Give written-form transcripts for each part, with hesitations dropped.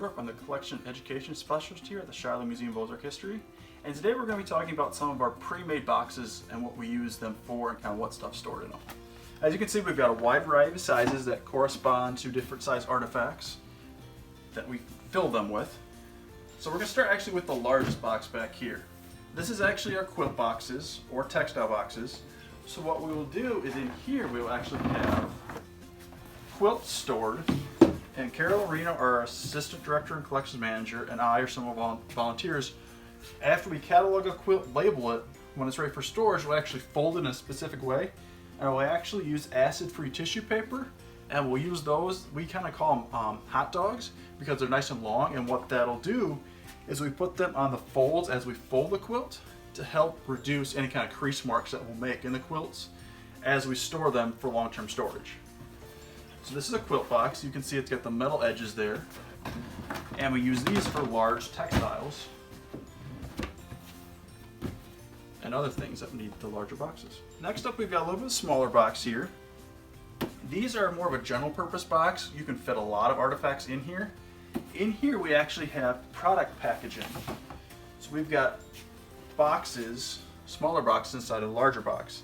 Loehndorf. I'm the Collection Education Specialist here at the Shiloh Museum of Ozark History. And today we're going to be talking about some of our pre-made boxes and what we use them for and kind of what stuff's stored in them. As you can see, we've got a wide variety of sizes that correspond to different size artifacts that we fill them with. So we're going to start actually with the largest box back here. This is actually our quilt boxes or textile boxes. So what we will do is in here we will actually have quilts stored, and Carol Arena, our Assistant Director and Collections Manager, and I, or some of our volunteers, after we catalog a quilt, label it, when it's ready for storage, we'll actually fold it in a specific way, and we'll actually use acid-free tissue paper, and we'll use those, we kind of call them hot dogs, because they're nice and long, and what that'll do is we put them on the folds as we fold the quilt to help reduce any kind of crease marks that we'll make in the quilts as we store them for long-term storage. So this is a quilt box. You can see it's got the metal edges there, and we use these for large textiles and other things that need the larger boxes. Next up, we've got a little bit smaller box here. These are more of a general purpose box. You can fit a lot of artifacts in here. In here we actually have product packaging. So we've got boxes, smaller boxes inside a larger box.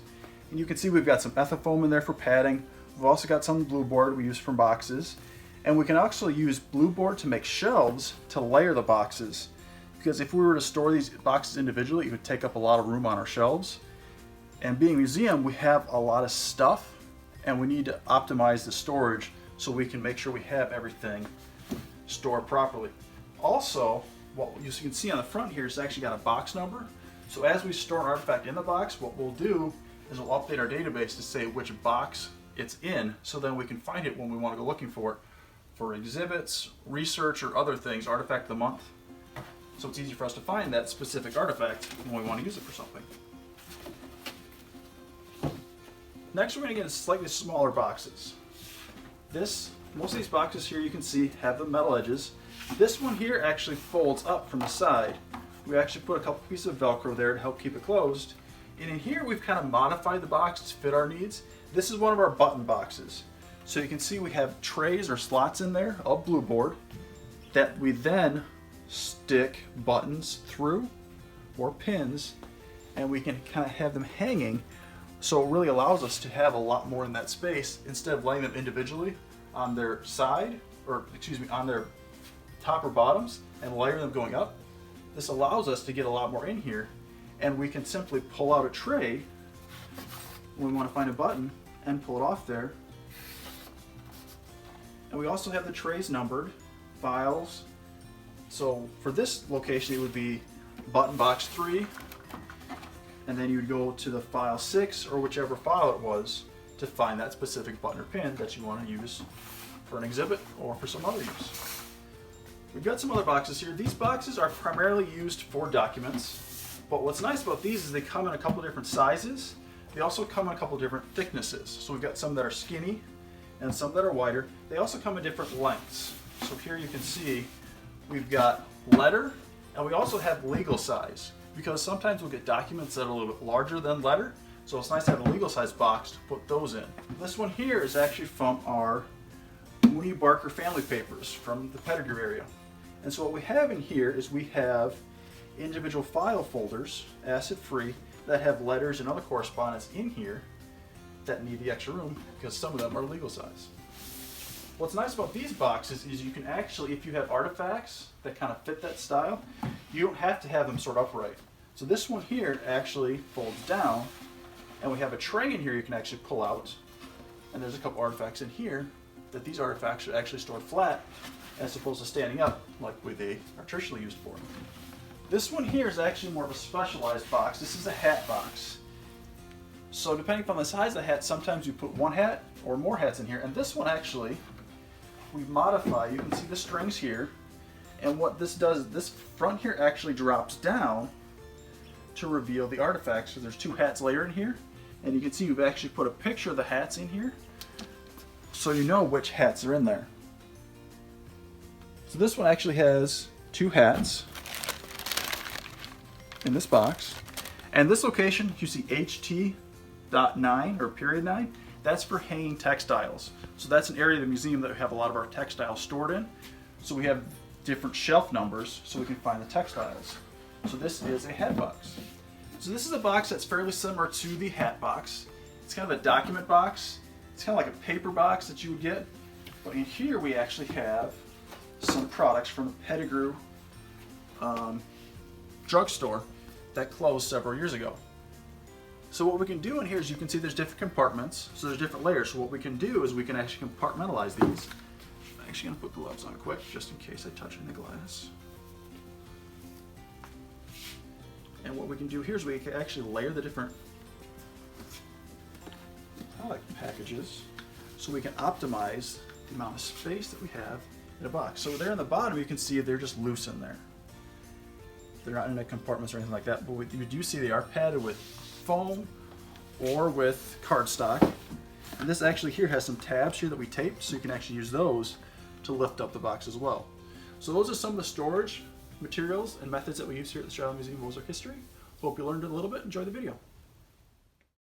And you can see we've got some ethafoam in there for padding. We've also got some blue board we use from boxes. And we can actually use blue board to make shelves to layer the boxes. Because if we were to store these boxes individually, it would take up a lot of room on our shelves. And being a museum, we have a lot of stuff, and we need to optimize the storage so we can make sure we have everything stored properly. Also, what you can see on the front here is actually got a box number. So as we store an artifact in the box, what we'll do is we'll update our database to say which box it's in, so then we can find it when we want to go looking for it for exhibits, research, or other things, artifact of the month. So it's easy for us to find that specific artifact when we want to use it for something. Next, we're going to get into slightly smaller boxes. Most of these boxes here you can see have the metal edges. This one here actually folds up from the side. We actually put a couple pieces of Velcro there to help keep it closed. And in here we've kind of modified the box to fit our needs. This is one of our button boxes. So you can see we have trays or slots in there of blue board that we then stick buttons through or pins, and we can kind of have them hanging. So it really allows us to have a lot more in that space instead of laying them individually on their side, or excuse me, on their top or bottoms and layer them going up. This allows us to get a lot more in here, and we can simply pull out a tray when we want to find a button and pull it off there. And we also have the trays numbered, files. So for this location it would be button box 3, and then you would go to the file 6 or whichever file it was to find that specific button or pin that you want to use for an exhibit or for some other use. We've got some other boxes here. These boxes are primarily used for documents, but what's nice about these is they come in a couple different sizes. They also come in a couple different thicknesses. So we've got some that are skinny and some that are wider. They also come in different lengths. So here you can see we've got letter, and we also have legal size, because sometimes we'll get documents that are a little bit larger than letter. So it's nice to have a legal size box to put those in. This one here is actually from our Mooney Barker family papers from the Pettigrew area. And so what we have in here is we have individual file folders, acid-free, that have letters and other correspondence in here that need the extra room because some of them are legal size. What's nice about these boxes is you can actually, if you have artifacts that kind of fit that style, you don't have to have them sort upright. So this one here actually folds down, and we have a tray in here you can actually pull out, and there's a couple artifacts in here that these artifacts are actually stored flat as opposed to standing up like they are traditionally used for. This one here is actually more of a specialized box. This is a hat box. So depending upon the size of the hat, sometimes you put one hat or more hats in here, and this one actually we modify. You can see the strings here, and what this does is this front here actually drops down to reveal the artifacts. So there's two hats layered in here, and you can see we've actually put a picture of the hats in here so you know which hats are in there. So this one actually has two hats in this box, and this location you see HT.9 or period 9, that's for hanging textiles. So that's an area of the museum that we have a lot of our textiles stored in. So we have different shelf numbers so we can find the textiles. So this is a hat box. So this is a box that's fairly similar to the hat box. It's kind of a document box. It's kind of like a paper box that you would get. But in here we actually have some products from the Pettigrew drugstore that closed several years ago. So what we can do in here is you can see there's different compartments, so there's different layers. So what we can do is we can actually compartmentalize these. I'm actually going to put gloves on quick just in case I touch any glass. And what we can do here is we can actually layer the different packages so we can optimize the amount of space that we have in a box. So there in the bottom you can see they're just loose in there. They're not in the compartments or anything like that, but you do see they are padded with foam or with cardstock. And this actually here has some tabs here that we taped, so you can actually use those to lift up the box as well. So those are some of the storage materials and methods that we use here at the Shiloh Museum of Ozark History. Hope you learned a little bit. Enjoy the video.